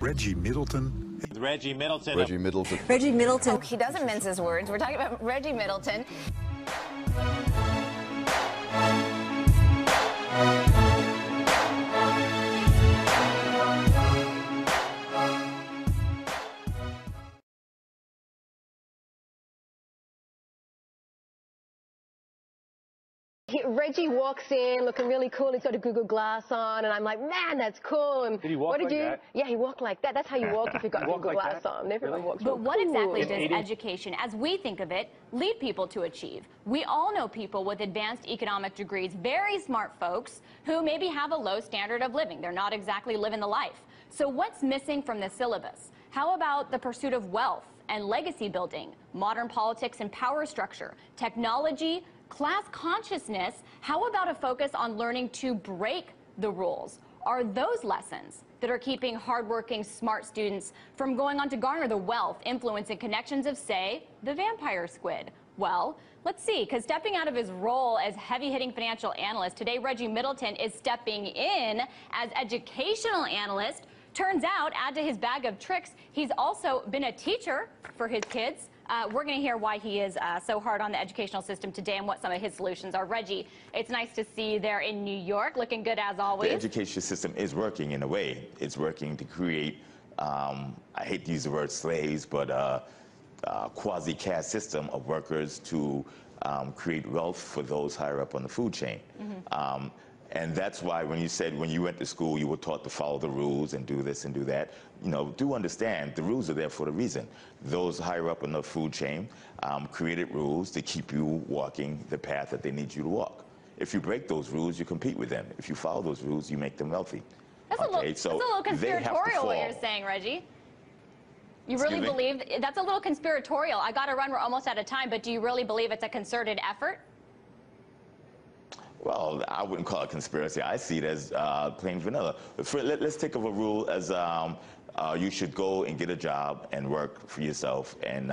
Reggie Middleton. Reggie Middleton. Reggie Middleton. Reggie Middleton. Oh, he doesn't mince his words. We're talking about Reggie Middleton. Reggie walks in looking really cool. He's got a Google Glass on, and I'm like, man, that's cool. And did he walk like that? Yeah, he walked like that. That's how you walk if you've got a Google Glass on. Everyone walks But what cool. exactly does education, as we think of it, lead people to achieve? We all know people with advanced economic degrees, very smart folks, who maybe have a low standard of living. They're not exactly living the life. So what's missing from the syllabus? How about the pursuit of wealth and legacy building, modern politics and power structure, technology, class consciousness? How about a focus on learning to break the rules? Are those lessons that are keeping hardworking, smart students from going on to garner the wealth, influence, and connections of, say, the vampire squid? Well, let's see, because stepping out of his role as heavy-hitting financial analyst, today Reggie Middleton is stepping in as educational analyst. Turns out, add to his bag of tricks, he's also been a teacher for his kids. We're going to hear why he is so hard on the educational system today and what some of his solutions are. Reggie, it's nice to see you there in New York, looking good as always. The education system is working in a way. It's working to create, I hate to use the word slaves, but quasi-caste system of workers to create wealth for those higher up on the food chain. Mm-hmm. And that's why when you said when you went to school, you were taught to follow the rules and do this and do that, you know, do understand the rules are there for a reason. Those higher up in the food chain created rules to keep you walking the path that they need you to walk. If you break those rules, you compete with them. If you follow those rules, you make them wealthy. That's, that's a little conspiratorial what you're saying, Reggie. You really believe that's a little conspiratorial. I got to run. We're almost out of time. But do you really believe it's a concerted effort? Well, I wouldn't call it conspiracy. I see it as plain vanilla. Let's think of a rule as you should go and get a job and work for yourself and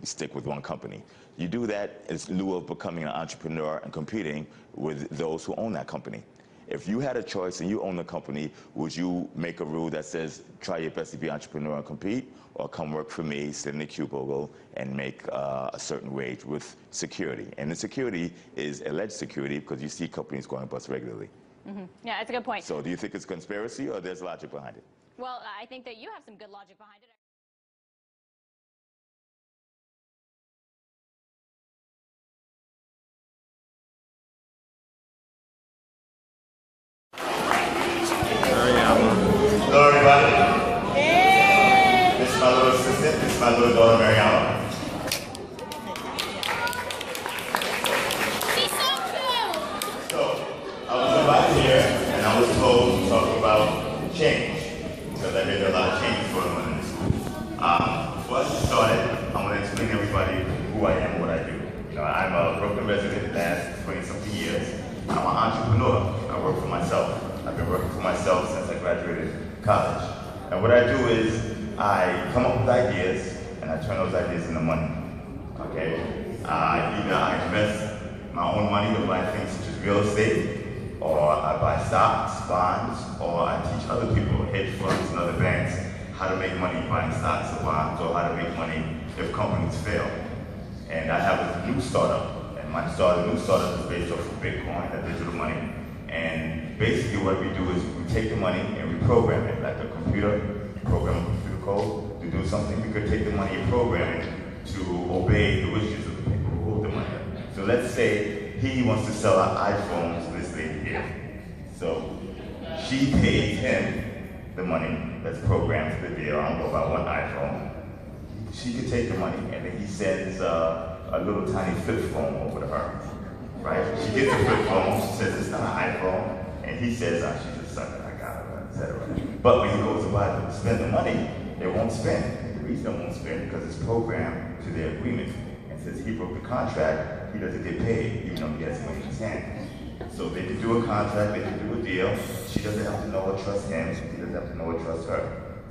stick with one company. You do that in lieu of becoming an entrepreneur and competing with those who own that company. If you had a choice and you own the company, would you make a rule that says try your best to be an entrepreneur and compete, or come work for me, sit in the cubicle, and make a certain wage with security? And the security is alleged security because you see companies going bust regularly. Mm-hmm. Yeah, that's a good point. So do you think it's conspiracy or there's logic behind it? Well, I think that you have some good logic behind it. Hello, everybody. Hey. This is my little assistant. This is my little daughter, Mariana. She's so cute. So, I was invited here, and I was told to talk about change, because I did a lot of changes going on in this school. Before I get started, I want to explain to everybody who I am and what I do. You know, I'm a Brooklyn resident the last 20-something years. I'm an entrepreneur. I work for myself. I've been working for myself since I graduated college. And what I do is I come up with ideas and I turn those ideas into money. Okay? Either I invest my own money to buy things such as real estate, or I buy stocks, bonds, or I teach other people, hedge funds and other banks, how to make money buying stocks or bonds, or how to make money if companies fail. And I have a new startup, and my new startup is based off of Bitcoin, that digital money. And basically what we do is we take the money and we program it, like a computer, you program a computer code to do something. We could take the money and program it to obey the wishes of the people who hold the money. So let's say he wants to sell our iPhones to this lady here. So she pays him the money that's programmed to the deal. I don't know about one iPhone. She could take the money and then he sends a little tiny flip phone over to her. Right? She gets a flip phone, she says it's not an iPhone, and he says, oh, she's a sucker, I got her, etc. But when he goes to spend the money, it won't spend. The reason it won't spend is because it's programmed to their agreement. And since he broke the contract, he doesn't get paid, even though he has money in his hand. So they can do a contract, they can do a deal. She doesn't have to know or trust him, he doesn't have to know or trust her.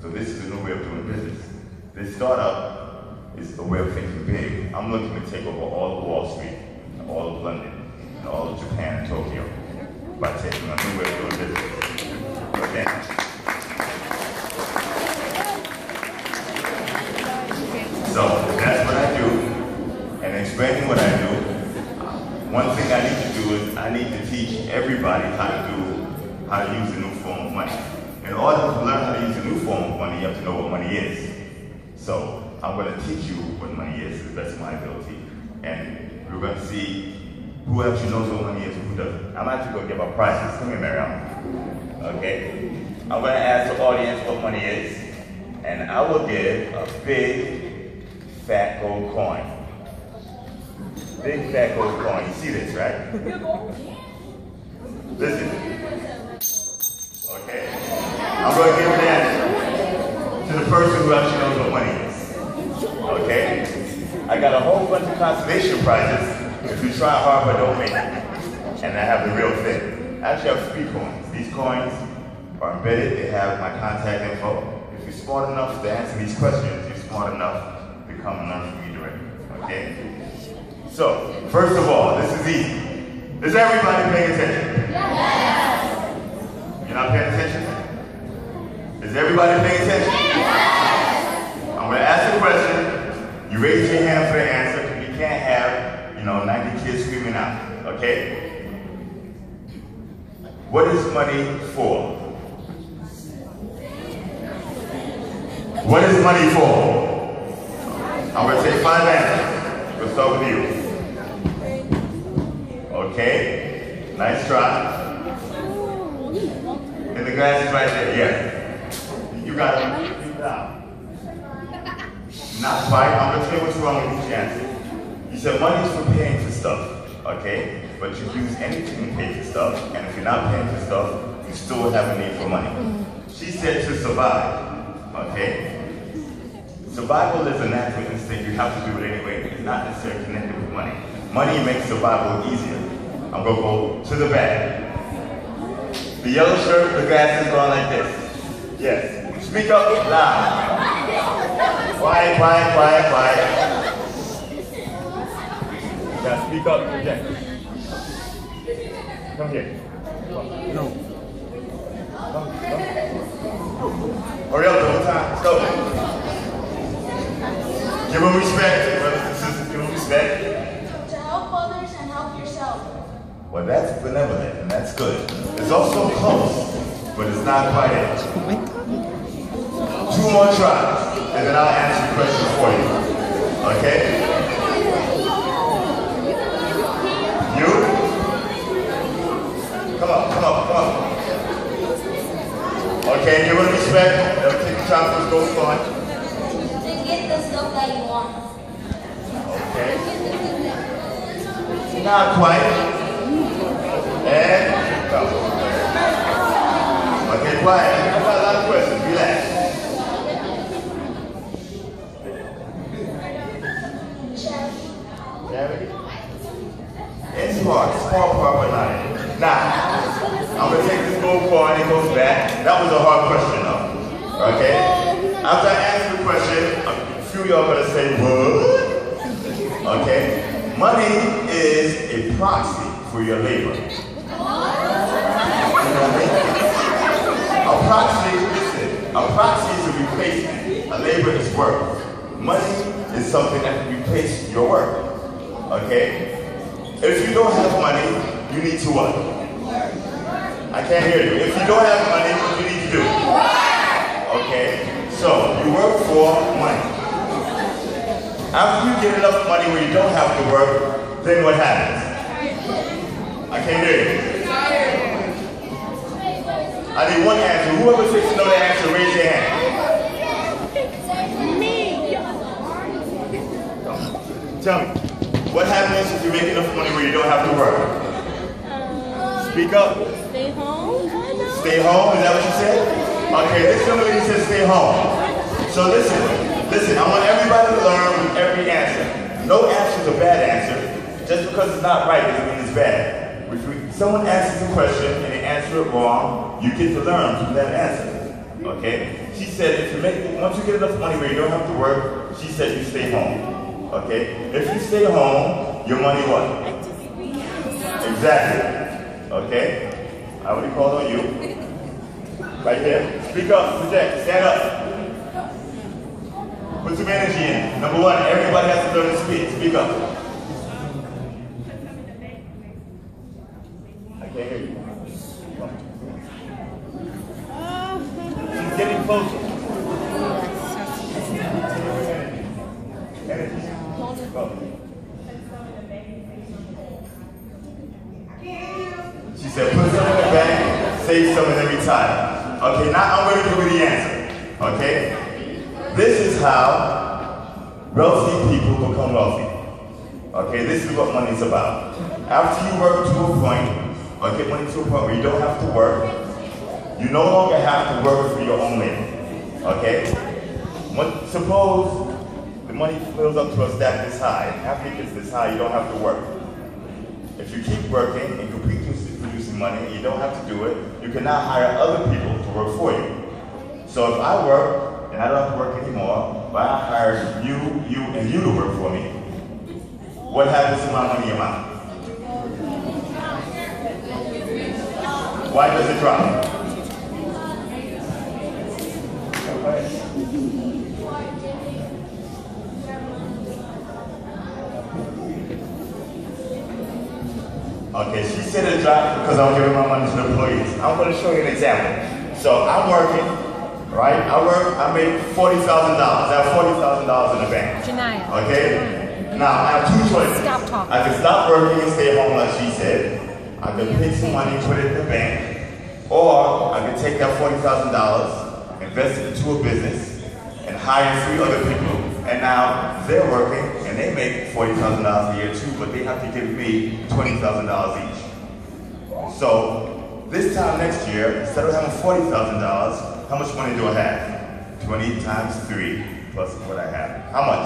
So this is a new way of doing business. This startup is a way of thinking big. I'm looking to take over all of Wall Street, all of London, and all of Japan and Tokyo by taking a new way of doing business. Okay. So that's what I do. And explaining what I do, one thing I need to do is I need to teach everybody how to use a new form of money. In order to learn how to use a new form of money, you have to know what money is. So I'm going to teach you what money is to the best of my ability. And we're going to see who actually knows what money is and who doesn't. I'm actually going to give out prizes. Come here, Mariam. Okay? I'm going to ask the audience what money is. And I will give a big, fat gold coin. Big, fat gold coin. You see this, right? Listen. Okay? I'm going to give an answer to the person who actually knows what money is. Okay? I got a whole bunch of consolation prizes if you try hard but don't make it. And I have the real thing. I actually have 3 coins. These coins are embedded. They have my contact info. If you're smart enough to answer these questions, you're smart enough to come and learn from me directly. Okay? So, first of all, this is easy. Is everybody paying attention? Yes. You're not paying attention? Is everybody paying attention? Yes. I'm going to ask a question. You raise your hand for the answer because you can't have, 90 kids screaming out. Okay? What is money for? What is money for? I'm going to take 5 answers. We'll start with you. Okay? Nice try. And the glass is right there. Yes. You got it. Not quite. I'm going to tell you what's wrong with each answer. You said money is for paying for stuff. Okay? But you use anything to pay for stuff. And if you're not paying for stuff, you still have a need for money. She said to survive. Okay? Survival is a natural instinct. You have to do it anyway. It's not necessarily connected with money. Money makes survival easier. I'm going to go to the back. The yellow shirt, the glasses going like this. Yes. Speak up loud. Quiet, quiet, quiet, quiet. Yeah, speak up, project. Come here. No. Come. Hurry up, no time. Let's go. Give them respect, brothers and sisters. Give them respect. To help others and help yourself. Well, that's benevolent, and that's good. It's also close, but it's not quite it. 2 more tries, and then I'll answer the question for you. Okay? You? Come on, come on, come on. Okay, give them respect. They'll take the time for the gold coin. To get the stuff that you want. Okay. Not quite. And go. Okay, quiet. I've got a lot of questions. Relax. Charity? It's hard. Small part, but not it. Now, I'm going to take this gold coin and it goes back. That was a hard question, though. Okay? After I answer the question, a few of y'all are going to say, what? Okay? Money is a proxy for your labor. A proxy is a replacement. A labor is work. Money is something that can replace your work. Okay? If you don't have money, you need to what? I can't hear you. If you don't have money, what do you need to do? Okay? So, you work for money. After you get enough money where you don't have to work, then what happens? I can't hear you. I need one answer. Whoever thinks to know the answer, raise your hand. Tell me, what happens if you make enough money where you don't have to work? Speak up. Stay home. Stay home? Is that what you said? Okay, this young lady said stay home. So listen, I want everybody to learn with every answer. No answer is a bad answer. Just because it's not right doesn't mean it's bad. If someone asks a question and they answer it wrong, you get to learn from that answer. Okay? She said once you get enough money where you don't have to work, she said you stay home. Okay? If you stay home, your money what? Exactly. Okay? I already called on you. Right here. Speak up, project, stand up. Put some energy in. Number one, everybody has to learn to speak. Speak up. I can't hear you. She's getting closer. Energy. Go. She said, put some in the bank, save some, and then retire. Okay, now I'm going to give you the answer. Okay? This is how wealthy people become wealthy. Okay, this is what money is about. After you work to a point, or get money to a point where you don't have to work, you no longer have to work for your own living. Okay? Suppose the money fills up to a stack this high. After it gets this high, you don't have to work. If you keep working and keep producing money, and you don't have to do it, you can now hire other people to work for you. So if I work, and I don't have to work anymore, but I hire you, and you to work for me, what happens to my money amount? Why does it drop? Okay, she said it dropped because I'm giving my money to the employees. I'm going to show you an example. So I'm working, right? I make $40,000. I have $40,000 in the bank. Janaya. Okay? Now, I have two choices. Stop talking. I can stop working and stay home like she said. I can take some money, put it in the bank. Or I can take that $40,000, invest it into a business, and hire 3 other people. And now they're working, and they make $40,000 a year too, but they have to give me $20,000 each. So this time next year, instead of having $40,000, how much money do I have? 20 times 3 plus what I have. How much?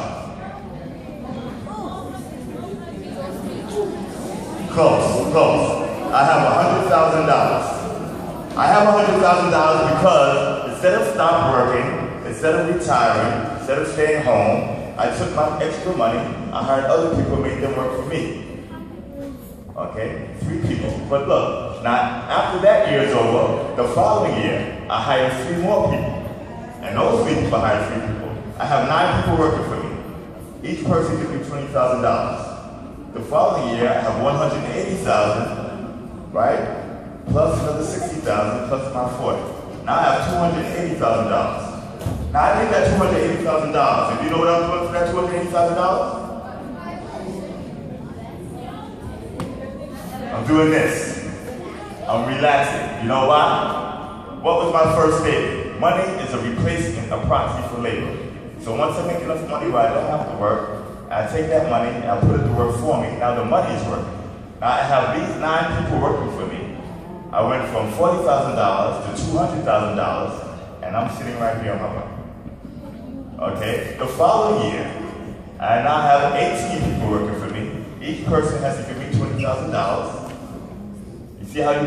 Close, close. I have $100,000. I have $100,000 because instead of stop working, instead of retiring, instead of staying home, I took my extra money, I hired other people, made them work for me. Okay, 3 people. But look, now after that year is over, the following year, I hired 3 more people. And those 3 people hired 3 people. I have 9 people working for me. Each person gives me $20,000. The following year, I have $180,000, right? Plus another $60,000, plus my 40. Now I have $280,000. Now I need that $280,000. And you know what I'm doing for that $280,000? I'm doing this. I'm relaxing. You know why? What was my first statement? Money is a replacement, a proxy for labor. So once I make enough money where I don't have to work, I take that money and I put it to work for me. Now the money is working. Now I have these 9 people working for me. I went from $40,000 to $200,000, and I'm sitting right here on my butt. Okay? The following year, I now have 18 people working for me. Each person has to give me $20,000. You see how the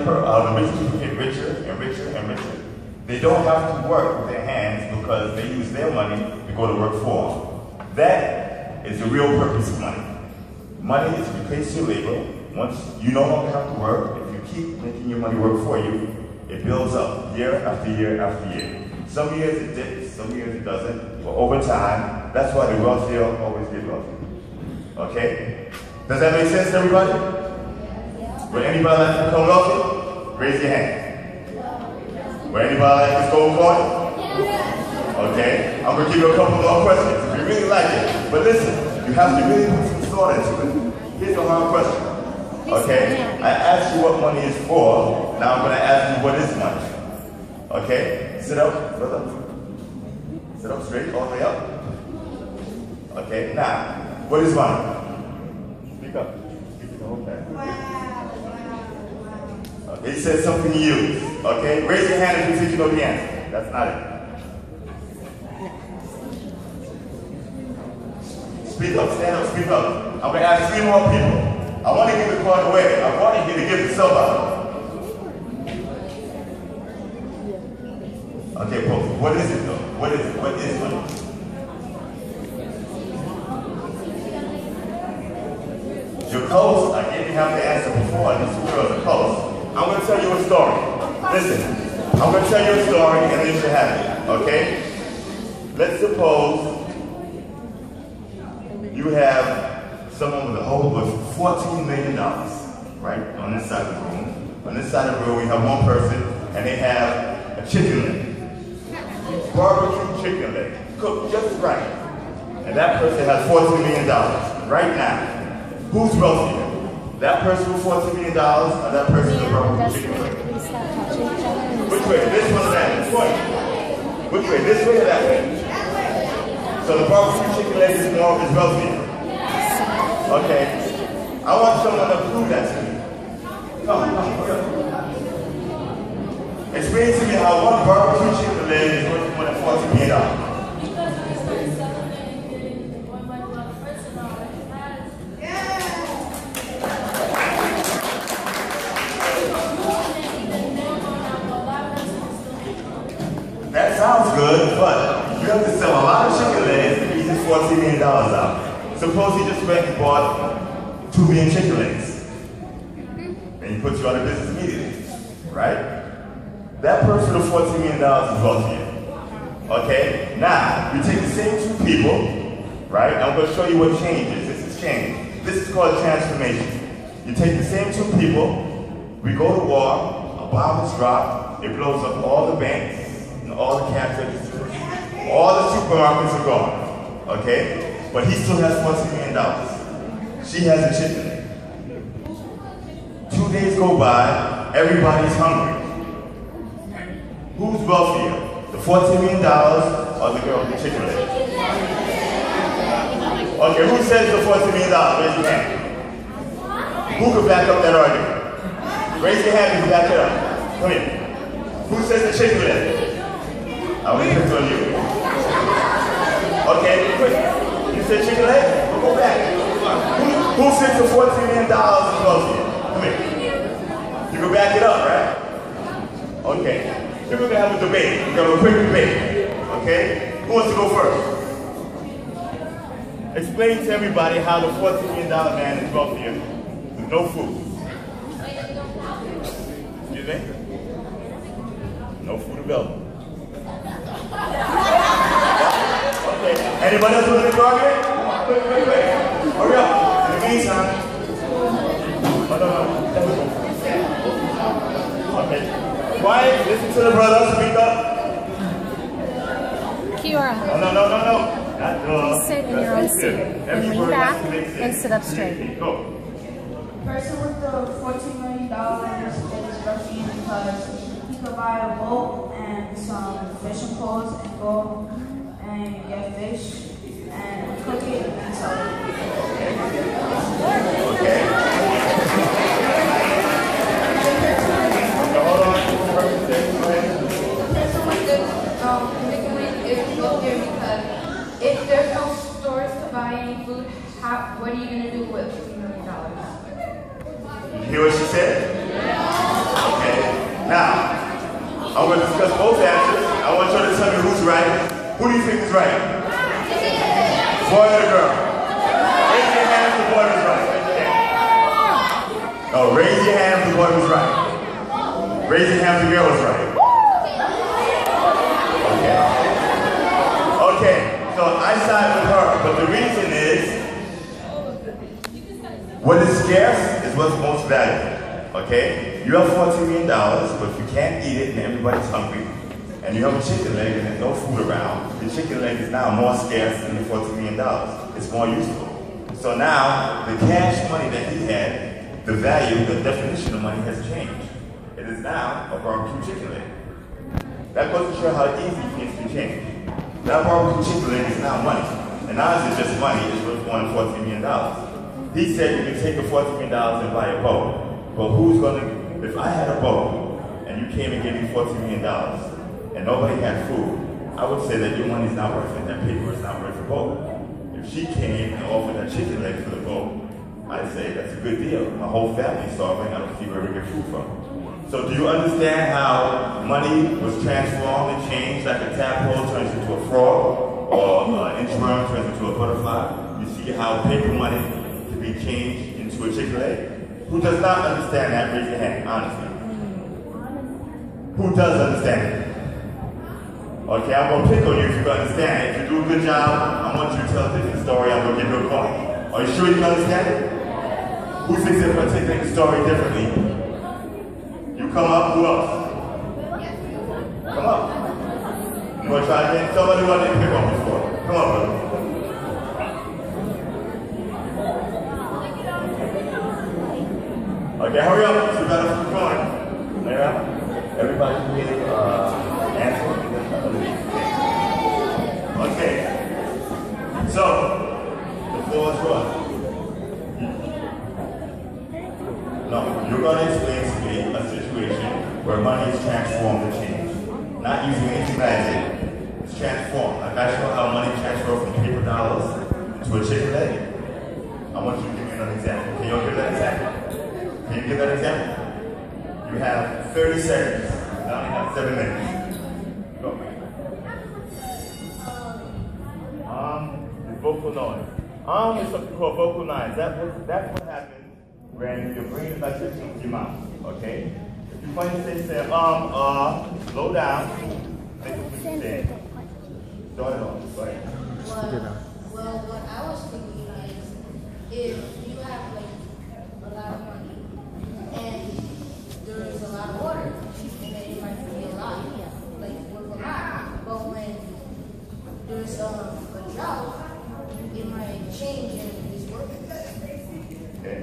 rich people get richer and richer and richer? They don't have to work with their hands because they use their money to go to work for them. That is the real purpose of money. Money is to replace your labor. Once you no longer have to work, if you keep making your money work for you, it builds up year after year after year. Some years it dips, some years it doesn't, but over time, that's why the wealthier always get wealthier. Okay? Does that make sense to everybody? Would anybody like to become wealthy? Raise your hand. Would anybody like this gold coin? Okay, I'm gonna give you a couple more questions if you really like it. But listen, you have to really put some thought into it. Here's a hard question. Okay, I asked you what money is for. Now I'm gonna ask you what is money. Okay, sit up, brother. Sit up straight, all the way up. Okay, now, what is money? Speak up. Okay. Okay, he said something you use. Okay, raise your hand if you think you know the answer. That's not it. Speak up, stand up, speak up. I'm gonna ask 3 more people. I want to give the coin away. I want you to give it to somebody. Okay, folks, what is it though? What is it? What is money? You're close. I didn't have the answer before. These 2 girls are close. I'm going to tell you a story. Listen, I'm going to tell you a story and then you should have it, okay? Let's suppose you have someone with a whole with $14 million, right, on this side of the room. On this side of the room, we have one person, and they have a chicken leg. Barbecue chicken leg, cooked just right. And that person has $14 million right now. Who's wealthier? That person with $14 million or that person with barbecue chicken leg? Which way? This one or that? Which one? Which way? This way or that way? So the barbecue chicken leg is wealthier. Okay. I want someone to prove that to me. Come on, hurry up. Explain to me how one barbecue chicken leg is worth more than $14 million. That sounds good, but you have to sell a lot of chicken legs to get this $14 million out. Suppose he just went and bought 2 million chicken legs. And he puts you out of business immediately, right? That person with $14 million is wealthier. Okay? Now, you take the same 2 people, right? I'm going to show you what changes. This is change. This is called transformation. You take the same 2 people, we go to war, a bomb is dropped, it blows up all the banks, all the cash registers, all the supermarkets are gone, okay? But he still has $14 million. She has a chicken leg. 2 days go by, everybody's hungry. Who's wealthier, the $14 million or the girl with the chicken leg? Okay, who says the $14 million? Raise your hand. Who could back up that argument? Raise your hand if you back it up. Come here. Who says the chicken leg? I will pick on you. Okay, quick. You said chicken leg? We'll go back. Who says the $14 million is wealthier? Come here. You can back it up, right? Okay. We're going to have a debate. We're going to have a quick debate. Okay? Who wants to go first? Explain to everybody how the $14 million man is wealthier with no food. Excuse me? No food available. Okay. Anybody else want to target? Quick. Hurry up. In the meantime. Oh, no. Okay. Quiet. Listen to the brother. Speak up. Kiora. Oh, no. Please sit in your own seat and lean back and sit up straight. Go. The person with the $14 million is wealthy because he could buy a boat and some fishing poles and go and get fish and cook it and sell it. Okay. Hold on. Someone good is wealthier because if there's no stores to buy any food, what are you going to do with $14 million? Did you hear what she said? Okay. Now, I'm going to discuss both answers. I want you to tell me who's right. Who do you think is right? Boy or the girl? Raise your hand if the boy was right. No, raise your hand if the boy was right. Raise your hand if the girl was right. Okay, so I side with her, but the reason is, what is scarce is what's most valuable, okay? You have $14 million, but if you can't eat it and everybody's hungry, and you have a chicken leg and there's no food around, the chicken leg is now more scarce than the $14 million. It's more useful. So now, the cash money that he had, the value, the definition of money has changed. It is now a barbecue chicken leg. That goes to show how easy things can change. That barbecue chicken leg is now money. And now it's just money, it's worth more than $14 million. He said you can take the $14 million and buy a boat. But who's gonna, if I had a boat and you came and gave me $14 million and nobody had food, I would say that your money's not worth it, that paper is not worth the boat. If she came and offered that chicken leg for the boat, I'd say that's a good deal. My whole family's starving, I don't see where we get food from. So do you understand how money was transformed and changed, like a tadpole turns into a frog, or an inchworm turns into a butterfly? You see how paper money can be changed into a chicken leg? Who does not understand that? Raise your hand, honestly. Who does understand it? Okay, I'm going to pick on you if you can understand it. If you do a good job, I want you to tell a different story. I'm going to give you a point. Are you sure you can understand it? Who thinks they're going to take the story differently? You come up, who else? Come up. You want to try again? Somebody who I didn't pick on before. Come on, brother. Okay, hurry up. So you got to keep going. There. Everybody can get answer. Okay. So, the floor is yours. No, you're going to explain to me a situation where money is transformed to change. Not using any magic. It's transformed. Like I show how money transferred from paper dollars to a chicken leg. I want you to give me another example. Can you all give that example? Can you give that example? You have 30 seconds. I only have 7 minutes. Go. It's vocal noise. It's something called vocal noise. That's what happens when you're bringing electricity to your mouth. Okay? If you find yourself saying slow down, think of what you're saying. Start it off. Go ahead. Well, what I was thinking is, if you have like a lot of money and there is a lot of water, and then it might be a lot, like worth a lot. But when there's a drought, it might change and it's working. Okay.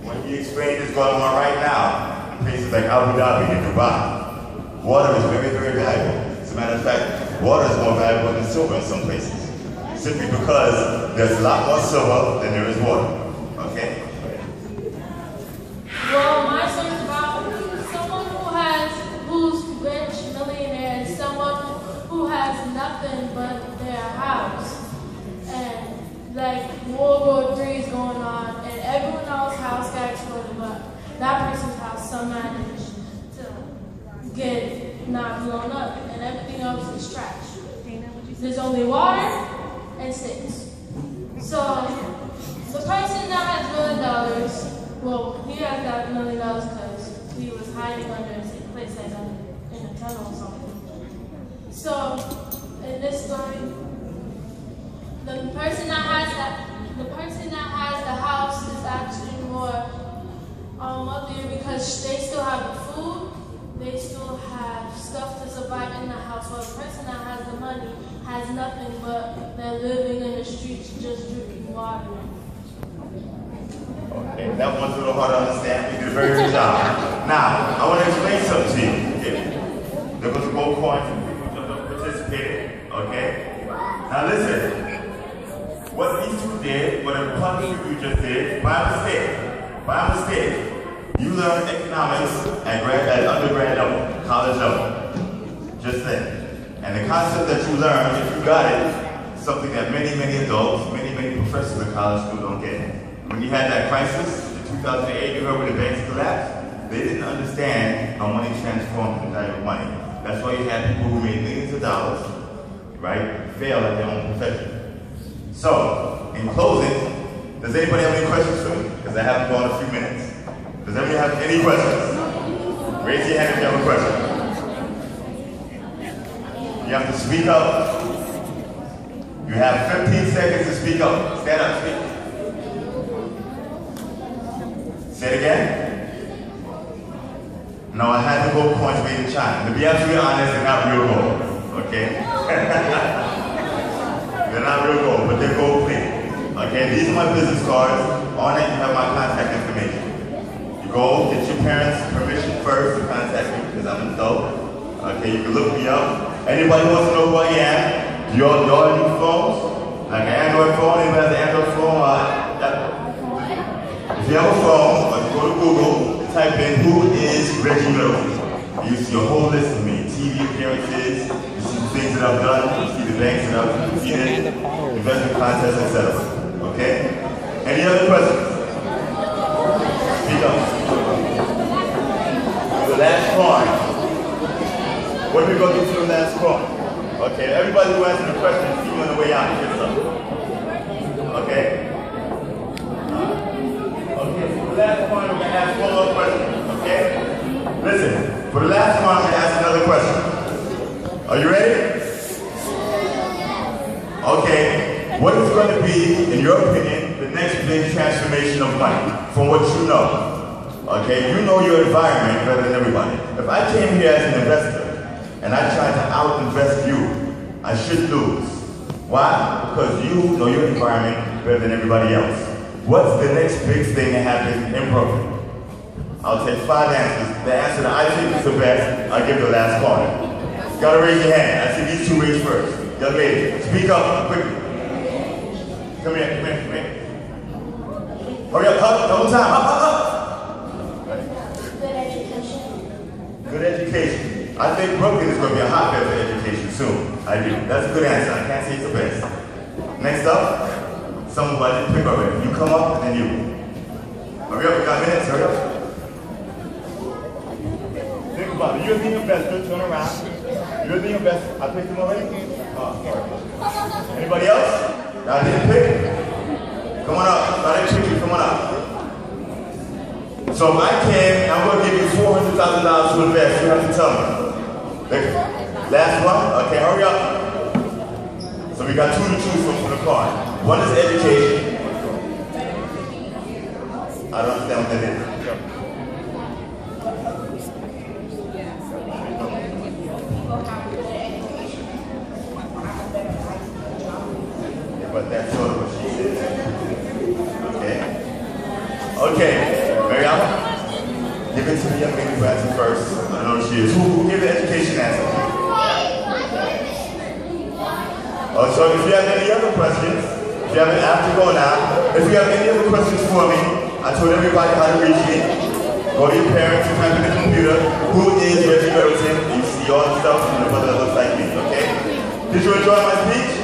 What he explained is going on right now in places like Abu Dhabi and Dubai. Water is very, very valuable. As a matter of fact, water is more valuable than silver in some places. Simply because there's a lot more silver than there is water. Okay? Well, my son is about someone who's rich, millionaire, and someone who has nothing but their house. And like World War III is going on, and everyone else's house got exploded, but that person's house somehow managed to get not blown up, and everything else is trash. There's only water and sticks. So the person that has $1 million, well, he has that $1 million because he was hiding under a place like that in a tunnel or something. So in this story, the person that has the house is actually more wealthier because they still have the food, they still have stuff to survive in the house, while the person that has the money has nothing but they're living in the streets just drinking water. Okay, that one's a little hard to understand. You did a very good job. Now, I want to explain something to you. Okay? There was a gold coin and people participated. Okay? Now listen. What these two did, what a couple of you just did, by mistake, you learned economics at undergrad level, college level, just then. And the concept that you learned, if you got it, is something that many adults, many professors in college school don't get. When you had that crisis in 2008, you heard when the banks collapsed, they didn't understand how money transformed the value of money. That's why you had people who made millions of dollars, right, fail at their own profession. So, in closing, does anybody have any questions for me? Because I haven't gone a few minutes. Does anybody have any questions? Raise your hand if you have a question. You have to speak up. You have 15 seconds to speak up. Stand up, speak. Say it again. No, I had the gold coins made in China. To be absolutely honest, they're not real gold. Okay? They're not real gold, but they're gold plated. Okay, these are my business cards. On it, you have my contact information. You go get your parents' permission first to contact me because I'm an adult. Okay, you can look me up. Anybody wants to know who I am? Do you all use phones? Like an Android phone? Anybody has an Android phone? If you have a phone, or you go to Google, type in who is Reggie Middleton. You see a whole list of me, TV appearances, you see the things that I've done, you see the banks that I've competed, investment contests, etc. Okay? Any other questions? Speak up. The last coin. What are we going to do for the last coin? Okay, everybody who answered the question, see you on the way out. Get some. Okay? Okay, for the last one, we're going to ask one more question. Okay? Listen, for the last one, I'm going to ask another question. Are you ready? Okay. What is going to be, in your opinion, the next big transformation of money from what you know? Okay, you know your environment better than everybody. If I came here as an investor and I tried to out-invest you, I should lose. Why? Because you know your environment better than everybody else. What's the next big thing that happens in Brooklyn? I'll take 5 answers. The answer that I think is the best, I'll give the last call. Gotta raise your hand. I see these two raise first. Young lady, speak up quickly. Come here, come here, come here. Hurry up, double time, up. Good education. Good education. I think Brooklyn is going to be a hotbed for education soon. I do. That's a good answer. I can't say it's the best. Next up, somebody pick up it. You come up and then you. Hurry up, we got minutes, hurry up. Think about it. You're the investor, turn around. You're the investor. I picked him already? Oh, sorry. Anybody else? Y'all didn't pick? Come on up. I didn't pick you. Come on up. So if I can, I'm going to give you $400,000 to invest. You have to tell me. Last one? Okay, hurry up. So we got 2 to choose from the card. One is education. I don't understand what that is. But that's sort of what she said. Okay. Okay. Mariama, give it to the young lady who answered first. I know she is. Who gave the education answer? Oh, so if you have any other questions, if you have an app to go now, if you have any other questions for me, I told everybody how to reach me. Go to your parents, type in the computer, who is Reggie Middleton, and you see all the stuff and the brother that looks like me, okay? Did you enjoy my speech?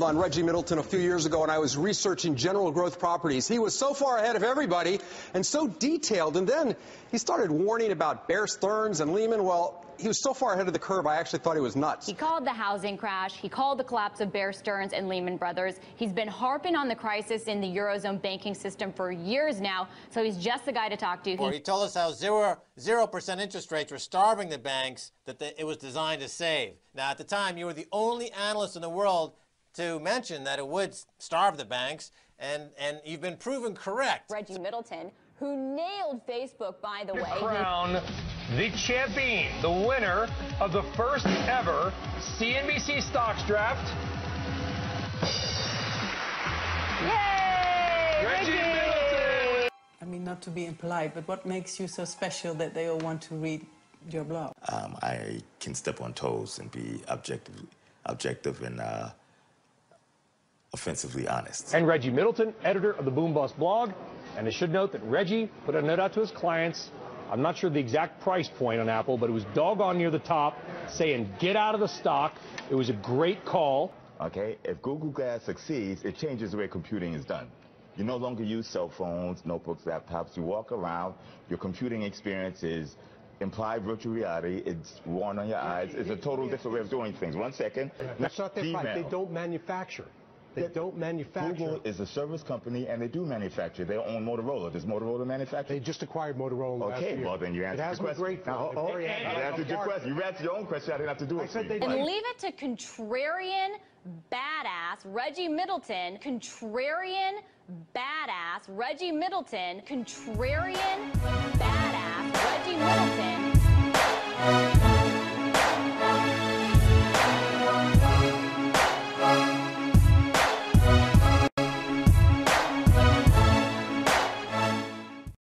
On Reggie Middleton a few years ago, and I was researching general growth properties. He was so far ahead of everybody and so detailed, and then he started warning about Bear Stearns and Lehman. Well, he was so far ahead of the curve, I actually thought he was nuts. He called the housing crash. He called the collapse of Bear Stearns and Lehman Brothers. He's been harping on the crisis in the Eurozone banking system for years now, so he's just the guy to talk to. He told us how 0% interest rates were starving the banks that it was designed to save. Now, at the time, you were the only analyst in the world to mention that it would starve the banks, and you've been proven correct. Reggie Middleton, who nailed Facebook, by the way. Crown the champion, the winner of the first ever CNBC Stocks Draft. Yay! Reggie Middleton! I mean, not to be impolite, but what makes you so special that they all want to read your blog? I can step on toes and be objective and offensively honest. And Reggie Middleton, editor of the Boom Bust blog. And I should note that Reggie put a note out to his clients. I'm not sure the exact price point on Apple, but it was doggone near the top, saying, get out of the stock. It was a great call. Okay, if Google Glass succeeds, it changes the way computing is done. You no longer use cell phones, notebooks, laptops. You walk around, your computing experience is implied virtual reality. It's worn on your eyes. It's a total different way of doing things. 1 second. That's not their fault. They don't manufacture. They don't manufacture. Google is a service company, and they do manufacture. They own Motorola. Does Motorola manufacture? They just acquired Motorola last year. Okay, well, then you answered the question. It has been great for them. I answered your question. You answered your own question. I didn't have to do it for you. And leave it to contrarian badass Reggie Middleton, contrarian badass Reggie Middleton, contrarian badass Reggie Middleton.